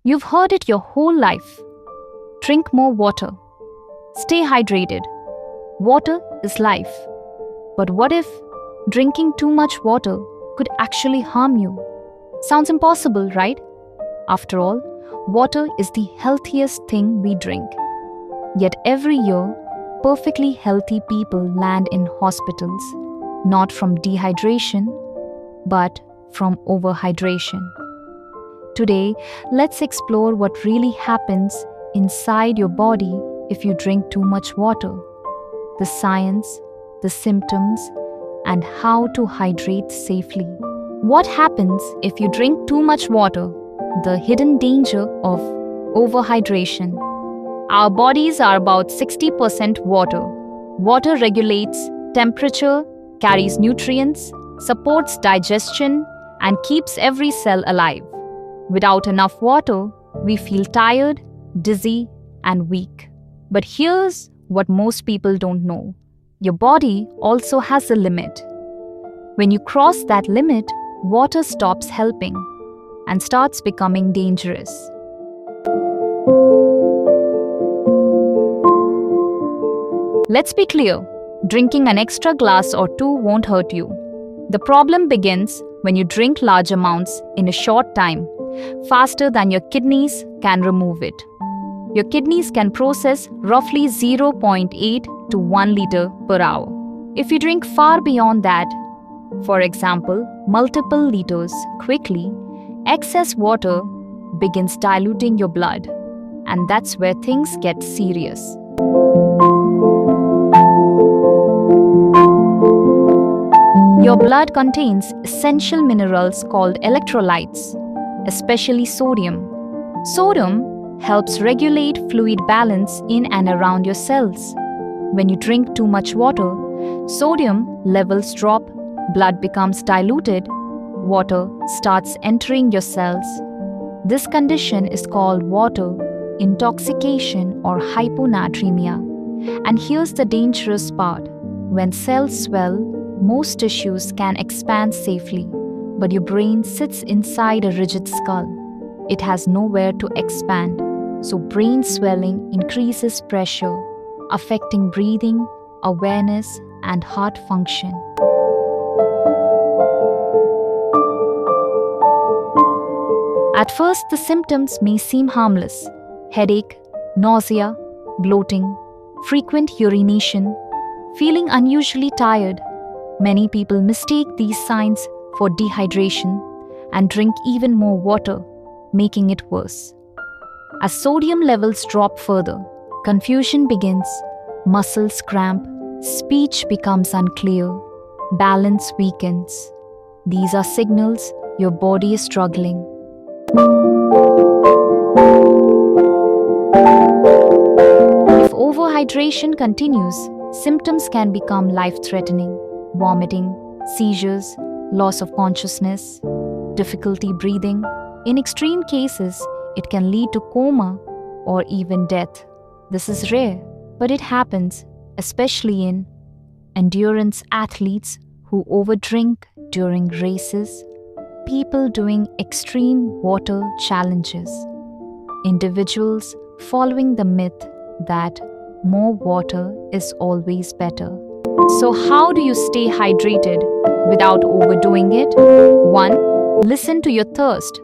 You've heard it your whole life. Drink more water. Stay hydrated. Water is life. But what if drinking too much water could actually harm you? Sounds impossible, right? After all, water is the healthiest thing we drink. Yet every year, perfectly healthy people land in hospitals, not from dehydration, but from overhydration. Today, let's explore what really happens inside your body if you drink too much water, the science, the symptoms, and how to hydrate safely. What happens if you drink too much water? The hidden danger of overhydration. Our bodies are about 60% water. Water regulates temperature, carries nutrients, supports digestion, and keeps every cell alive. Without enough water, we feel tired, dizzy, and weak. But here's what most people don't know. Your body also has a limit. When you cross that limit, water stops helping and starts becoming dangerous. Let's be clear, drinking an extra glass or two won't hurt you. The problem begins when you drink large amounts in a short time, faster than your kidneys can remove it. Your kidneys can process roughly 0.8 to 1 liter per hour. If you drink far beyond that, for example, multiple liters quickly, excess water begins diluting your blood, and that's where things get serious. Your blood contains essential minerals called electrolytes, especially sodium. Sodium helps regulate fluid balance in and around your cells. When you drink too much water, sodium levels drop, blood becomes diluted, water starts entering your cells. This condition is called water intoxication or hyponatremia. And here's the dangerous part. When cells swell, most tissues can expand safely, but your brain sits inside a rigid skull. It has nowhere to expand, so brain swelling increases pressure, affecting breathing, awareness, and heart function. At first, the symptoms may seem harmless: headache, nausea, bloating, frequent urination, feeling unusually tired. Many people mistake these signs for dehydration and drink even more water, making it worse. As sodium levels drop further, confusion begins, muscles cramp, speech becomes unclear, balance weakens. These are signals your body is struggling. If overhydration continues, symptoms can become life-threatening: vomiting, seizures, loss of consciousness, difficulty breathing. In extreme cases, it can lead to coma or even death. This is rare, but it happens, especially in endurance athletes who overdrink during races, people doing extreme water challenges, individuals following the myth that more water is always better. So how do you stay hydrated without overdoing it? 1. Listen to your thirst.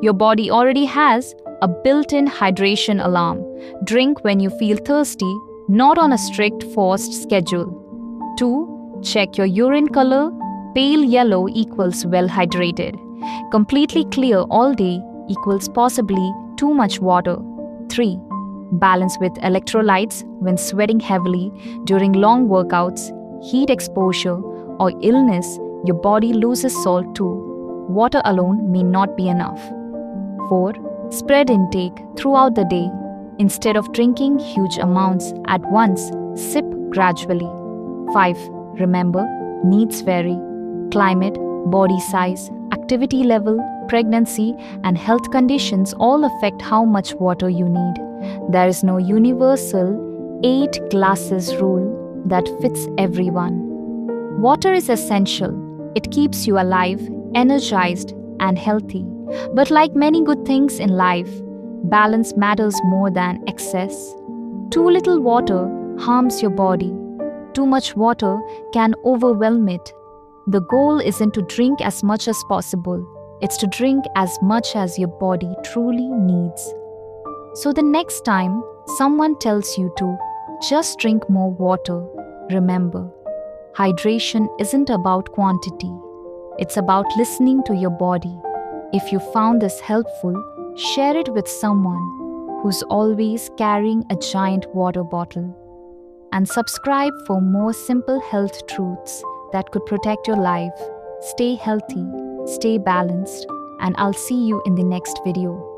Your body already has a built-in hydration alarm. Drink when you feel thirsty, not on a strict forced schedule. 2. Check your urine color. Pale yellow equals well hydrated. Completely clear all day equals possibly too much water. 3. Balance with electrolytes when sweating heavily during long workouts, heat exposure, or illness. Your body loses salt too. Water alone may not be enough. 4. Spread intake throughout the day. Instead of drinking huge amounts at once, sip gradually. 5. Remember, needs vary. Climate, body size, activity level, pregnancy, and health conditions all affect how much water you need. There is no universal 8 glasses rule that fits everyone. Water is essential. It keeps you alive, energized, and healthy. But like many good things in life, Balance matters more than excess. Too little water harms your body. Too much water can overwhelm it. The goal isn't to drink as much as possible, it's to drink as much as your body truly needs. So the next time someone tells you to just drink more water, remember, hydration isn't about quantity, it's about listening to your body. If you found this helpful, share it with someone who's always carrying a giant water bottle. And subscribe for more simple health truths that could protect your life. Stay healthy, stay balanced, and I'll see you in the next video.